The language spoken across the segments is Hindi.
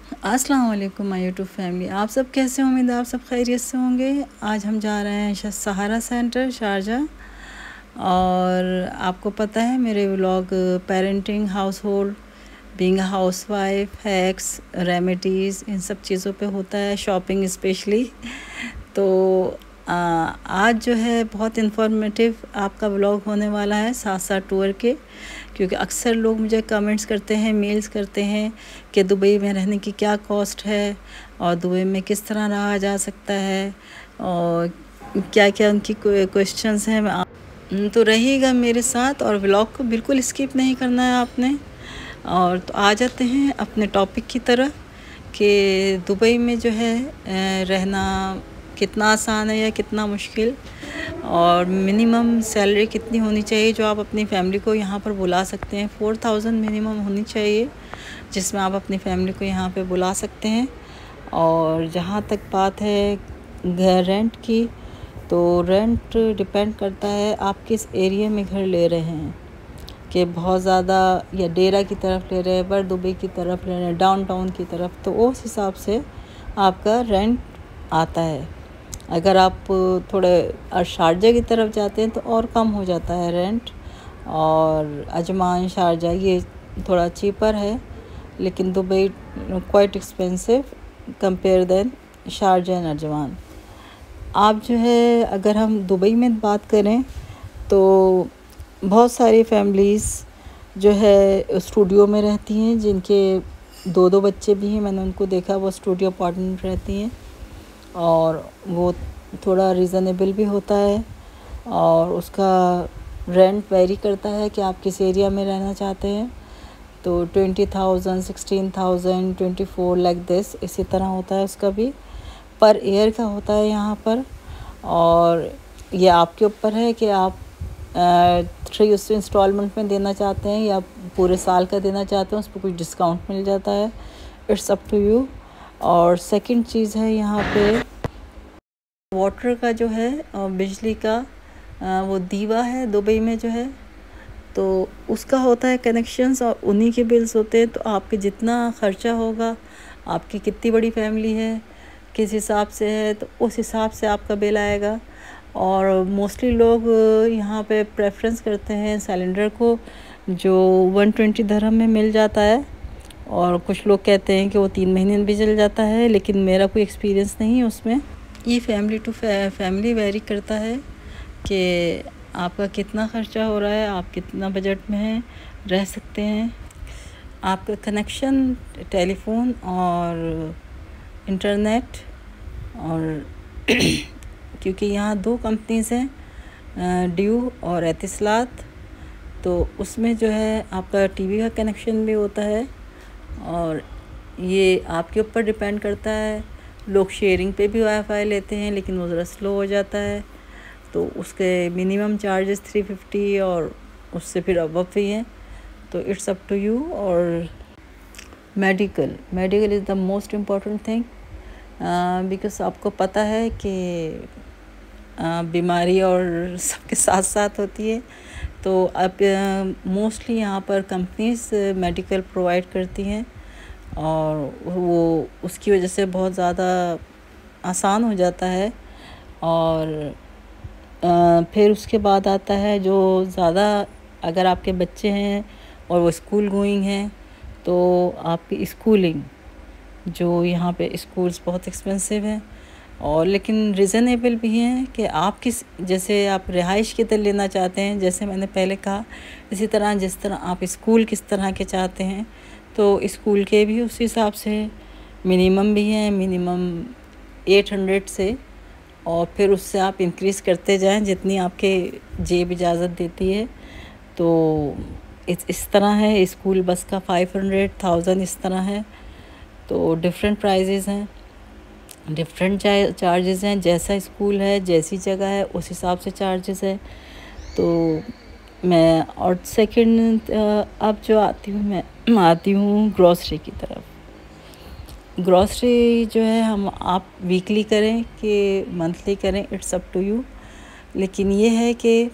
अस्सलाम वालेकुम माय यूट्यूब फैमिली। आप सब कैसे हैं? उम्मीद है आप सब खैरियत से होंगे। आज हम जा रहे हैं सहारा सेंटर शारजा। और आपको पता है मेरे vlog parenting, household, being a housewife, hacks, remedies, इन सब चीज़ों पे होता है, शॉपिंग स्पेशली। तो आज जो है बहुत इन्फॉर्मेटिव आपका व्लॉग होने वाला है साथ साथ टूर के, क्योंकि अक्सर लोग मुझे कमेंट्स करते हैं, मेल्स करते हैं कि दुबई में रहने की क्या कॉस्ट है और दुबई में किस तरह रहा जा सकता है और क्या क्या उनकी क्वेश्चंस हैं। तो रहिएगा मेरे साथ और व्लॉग को बिल्कुल स्किप नहीं करना है आपने। और तो आ जाते हैं अपने टॉपिक की तरफ कि दुबई में जो है रहना कितना आसान है या कितना मुश्किल, और मिनिमम सैलरी कितनी होनी चाहिए जो आप अपनी फैमिली को यहाँ पर बुला सकते हैं। 4000 मिनिमम होनी चाहिए जिसमें आप अपनी फैमिली को यहाँ पे बुला सकते हैं। और जहाँ तक बात है घर रेंट की, तो रेंट डिपेंड करता है आप किस एरिया में घर ले रहे हैं, कि बहुत ज़्यादा या डेरा की तरफ ले रहे हैं, बर दुबई की तरफ ले रहे हैं, डाउनटाउन की तरफ, तो उस हिसाब से आपका रेंट आता है। अगर आप थोड़े शारजा की तरफ जाते हैं तो और कम हो जाता है रेंट, और अजमान शारजा ये थोड़ा चीपर है, लेकिन Dubai quite expensive compare than Sharjah and Ajman. आप जो है अगर हम दुबई में बात करें तो बहुत सारी फैमिलीज़ जो है स्टूडियो में रहती हैं, जिनके 2-2 बच्चे भी हैं। मैंने उनको देखा, वो स्टूडियो अपार्टमेंट रहती हैं और वो थोड़ा रीज़नेबल भी होता है, और उसका रेंट वेरी करता है कि आप किस एरिया में रहना चाहते हैं। तो 20,000, 16,000, 24 लाइक दिस, इसी तरह होता है। उसका भी पर ईयर का होता है यहाँ पर, और ये आपके ऊपर है कि आप 3 उस इंस्टॉलमेंट में देना चाहते हैं या पूरे साल का देना चाहते हैं, उस पर कुछ डिस्काउंट मिल जाता है। It's up to you. और सेकंड चीज़ है यहाँ पे वाटर का जो है बिजली का वो दीवा है दुबई में जो है, तो उसका होता है कनेक्शंस और उन्हीं के बिल्स होते हैं। तो आपके जितना ख़र्चा होगा, आपकी कितनी बड़ी फैमिली है, किस हिसाब से है, तो उस हिसाब से आपका बिल आएगा। और मोस्टली लोग यहाँ पे प्रेफरेंस करते हैं सिलेंडर को, जो 120 दिरहम में मिल जाता है, और कुछ लोग कहते हैं कि वो 3 महीने में भी चल जाता है, लेकिन मेरा कोई एक्सपीरियंस नहीं है उसमें। ये फैमिली टू फैमिली वेरी करता है कि आपका कितना ख़र्चा हो रहा है, आप कितना बजट में हैं, रह सकते हैं। आपका कनेक्शन, टेलीफोन और इंटरनेट, और क्योंकि यहाँ 2 कंपनीज़ हैं, ड्यू और एतिसलात, तो उसमें जो है आपका टीवी का कनेक्शन भी होता है, और ये आपके ऊपर डिपेंड करता है। लोग शेयरिंग पे भी वाईफाई लेते हैं, लेकिन वो ज़रा स्लो हो जाता है, तो उसके मिनिमम चार्जेस 350 और उससे फिर अबव भी हैं। तो इट्स अप टू यू। और medical is the most important thing, because आपको पता है कि बीमारी और सबके साथ साथ होती है। तो अब मोस्टली यहाँ पर कंपनीज मेडिकल प्रोवाइड करती हैं, और वो उसकी वजह से बहुत ज़्यादा आसान हो जाता है। और फिर उसके बाद आता है जो ज़्यादा, अगर आपके बच्चे हैं और वो स्कूल गोइंग हैं, तो आपकी स्कूलिंग, जो यहाँ पे स्कूल्स बहुत एक्सपेंसिव हैं, और लेकिन रीज़नेबल भी हैं कि आप जैसे आप रिहाइश किधर लेना चाहते हैं, जैसे मैंने पहले कहा, इसी तरह जिस तरह आप स्कूल किस तरह के चाहते हैं, तो स्कूल के भी उस हिसाब से मिनिमम भी हैं, मिनिमम 800 से, और फिर उससे आप इंक्रीज़ करते जाएं जितनी आपके जेब इजाज़त देती है। तो इस तरह है। स्कूल बस का 500, 1000 इस तरह है। तो डिफरेंट प्राइजेज़ हैं, डिफरेंट चार्जेस हैं, जैसा स्कूल है, जैसी जगह है, उस हिसाब से चार्जेस है। तो मैं और सेकंड अब जो मैं आती हूँ ग्रॉसरी की तरफ। ग्रॉसरी जो है आप वीकली करें कि मंथली करें, इट्स अप टू यू। लेकिन ये है कि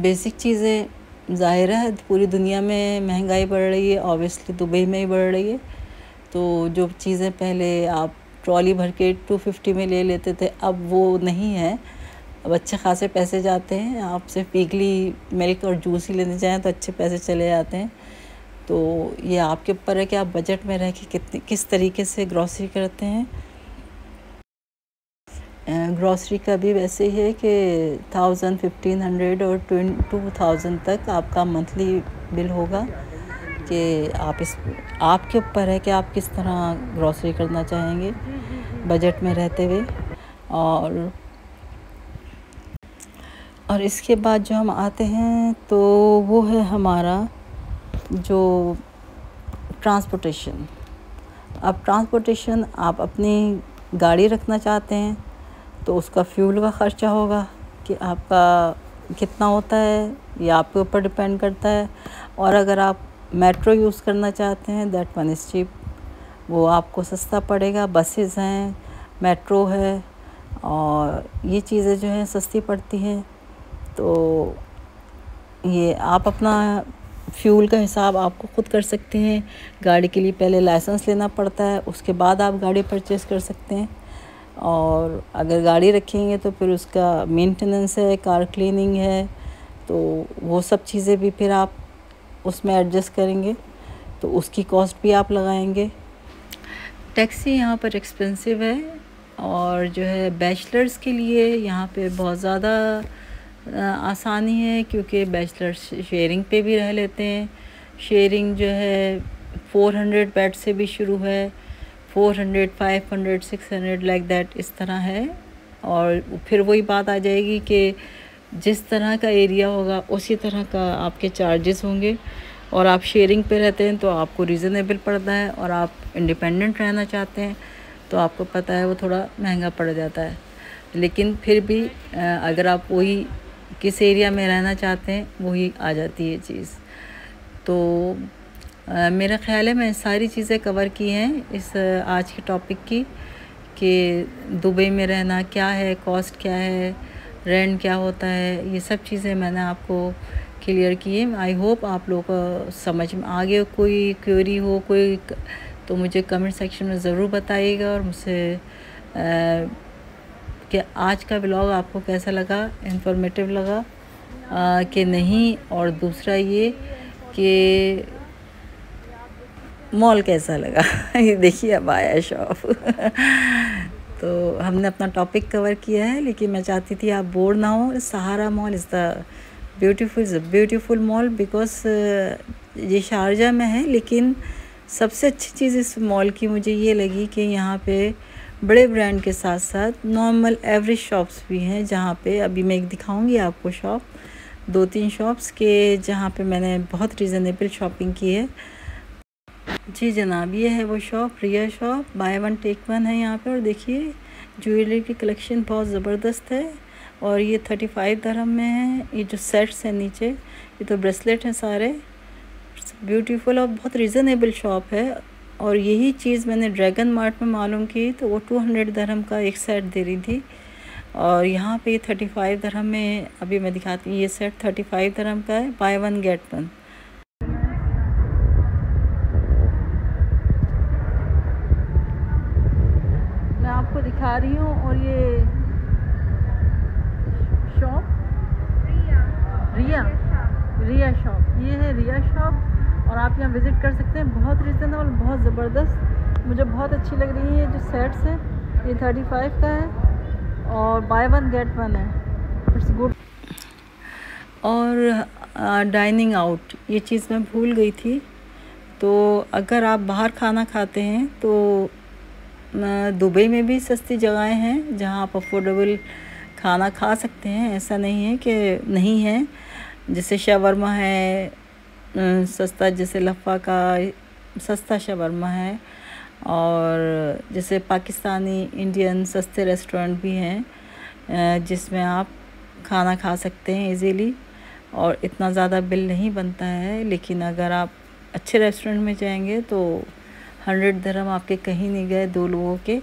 बेसिक चीज़ें ज़ाहिर है पूरी दुनिया में महंगाई बढ़ रही है, ऑब्वियसली दुबई में ही बढ़ रही है। तो जो चीज़ें पहले आप ट्रॉली भर के 250 में ले लेते थे, अब वो नहीं है। अब अच्छे खासे पैसे जाते हैं। आप सिर्फ वीकली मिल्क और जूस ही लेने जाएँ तो अच्छे पैसे चले जाते हैं। तो ये आपके ऊपर है कि आप बजट में रह के किस तरीके से ग्रॉसरी करते हैं। ग्रॉसरी का भी वैसे ही है कि 1000, 1500 और 2000 तक आपका मंथली बिल होगा। कि आपके ऊपर है कि आप किस तरह ग्रॉसरी करना चाहेंगे बजट में रहते हुए। और इसके बाद जो हम आते हैं तो वो है हमारा जो ट्रांसपोर्टेशन। अब ट्रांसपोर्टेशन आप अपनी गाड़ी रखना चाहते हैं तो उसका फ्यूल का ख़र्चा होगा कि आपका कितना होता है, ये आपके ऊपर डिपेंड करता है। और अगर आप मेट्रो यूज़ करना चाहते हैं दैट वन इज़ चीप, वो आपको सस्ता पड़ेगा। बसेस हैं, मेट्रो है, और ये चीज़ें जो हैं सस्ती पड़ती हैं। तो ये आप अपना फ्यूल का हिसाब आपको खुद कर सकते हैं। गाड़ी के लिए पहले लाइसेंस लेना पड़ता है, उसके बाद आप गाड़ी परचेज़ कर सकते हैं। और अगर गाड़ी रखेंगे तो फिर उसका मेंटेनेंस है, कार क्लीनिंग है, तो वो सब चीज़ें भी फिर आप उसमें एडजस्ट करेंगे तो उसकी कॉस्ट भी आप लगाएंगे। टैक्सी यहाँ पर एक्सपेंसिव है, और जो है बैचलर्स के लिए यहाँ पे बहुत ज़्यादा आसानी है, क्योंकि बैचलर्स शेयरिंग पे भी रह लेते हैं। शेयरिंग जो है 400 बेड से भी शुरू है, 400, 500, 600 लाइक दैट इस तरह है। और फिर वही बात आ जाएगी कि जिस तरह का एरिया होगा उसी तरह का आपके चार्जेस होंगे। और आप शेयरिंग पे रहते हैं तो आपको रीज़नेबल पड़ता है, और आप इंडिपेंडेंट रहना चाहते हैं तो आपको पता है वो थोड़ा महंगा पड़ जाता है। लेकिन फिर भी अगर आप वही किस एरिया में रहना चाहते हैं वही आ जाती है चीज़। तो मेरा ख़्याल है मैं सारी चीज़ें कवर की हैं इस आज के टॉपिक की, कि दुबई में रहना क्या है, कॉस्ट क्या है, रेंट क्या होता है, ये सब चीज़ें मैंने आपको क्लियर की है। आई होप आप लोगों को समझ में आगे कोई क्वेरी हो कोई तो मुझे कमेंट सेक्शन में ज़रूर बताइएगा। और मुझसे कि आज का व्लॉग आपको कैसा लगा, इंफॉर्मेटिव लगा कि नहीं। और दूसरा ये कि मॉल कैसा लगा। ये देखिए अब आया शॉप। तो हमने अपना टॉपिक कवर किया है, लेकिन मैं चाहती थी आप बोर ना हो। Sahara mall is the beautiful mall because ये शारजा में है। लेकिन सबसे अच्छी चीज़ इस मॉल की मुझे ये लगी कि यहाँ पे बड़े ब्रांड के साथ साथ नॉर्मल एवरेज शॉप्स भी हैं, जहाँ पे अभी मैं एक दिखाऊंगी आपको शॉप, 2-3 शॉप्स के जहाँ पे मैंने बहुत रीज़नेबल शॉपिंग की है। जी जनाब, ये है वो shop, Riya shop, buy one take one है यहाँ पे। और देखिए ज्वेलरी की कलेक्शन बहुत ज़बरदस्त है, और ये 35 दिरहम में है। ये जो सेट्स हैं नीचे, ये तो ब्रेसलेट हैं सारे, ब्यूटीफुल और बहुत रीज़नेबल शॉप है। और यही चीज़ मैंने ड्रैगन मार्ट में मालूम की तो वो 200 दिरहम का एक सेट दे रही थी, और यहाँ पे ये 35 दिरहम में अभी मैं दिखाती हूँ। ये सेट 35 दिरहम का है, बाय वन गेट वन। मैं आपको दिखा रही हूँ। और ये शॉप रिया शॉप, ये है रिया शॉप, और आप यहाँ विज़िट कर सकते हैं। बहुत रीज़नेबल, बहुत ज़बरदस्त, मुझे बहुत अच्छी लग रही है। ये जो सेट्स हैं ये 35 का है और बाय वन गेट वन है, इट्स गुड। और डाइनिंग आउट, ये चीज़ मैं भूल गई थी। तो अगर आप बाहर खाना खाते हैं तो दुबई में भी सस्ती जगहें हैं जहाँ आप अफोर्डेबल खाना खा सकते हैं। ऐसा नहीं है कि नहीं है, जैसे शवरमा है सस्ता, जैसे लफ़ा का सस्ता शवरमा है, और जैसे पाकिस्तानी इंडियन सस्ते रेस्टोरेंट भी हैं जिसमें आप खाना खा सकते हैं इजीली, और इतना ज़्यादा बिल नहीं बनता है। लेकिन अगर आप अच्छे रेस्टोरेंट में जाएंगे तो 100 दिरहम आपके कहीं नहीं गए 2 लोगों के।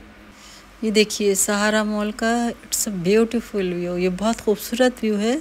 ये देखिए सहारा मॉल का, इट्स अ ब्यूटीफुल व्यू, ये बहुत खूबसूरत व्यू है।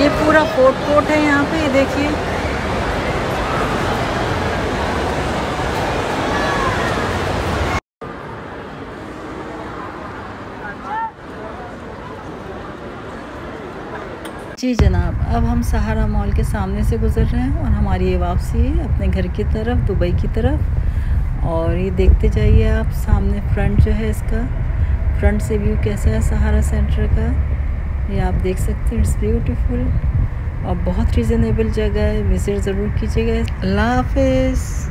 ये पूरा फोर्ट कोर्ट है यहाँ पे, ये देखिए। जी जनाब, अब हम सहारा मॉल के सामने से गुजर रहे हैं और हमारी ये वापसी है अपने घर की तरफ, दुबई की तरफ। और ये देखते जाइए आप, सामने फ्रंट जो है इसका, फ्रंट से व्यू कैसा है सहारा सेंटर का, ये आप देख सकते हैं। इट्स ब्यूटीफुल और बहुत रीज़नेबल जगह है, विज़िट ज़रूर कीजिएगा। अल्लाह हाफ़िज़।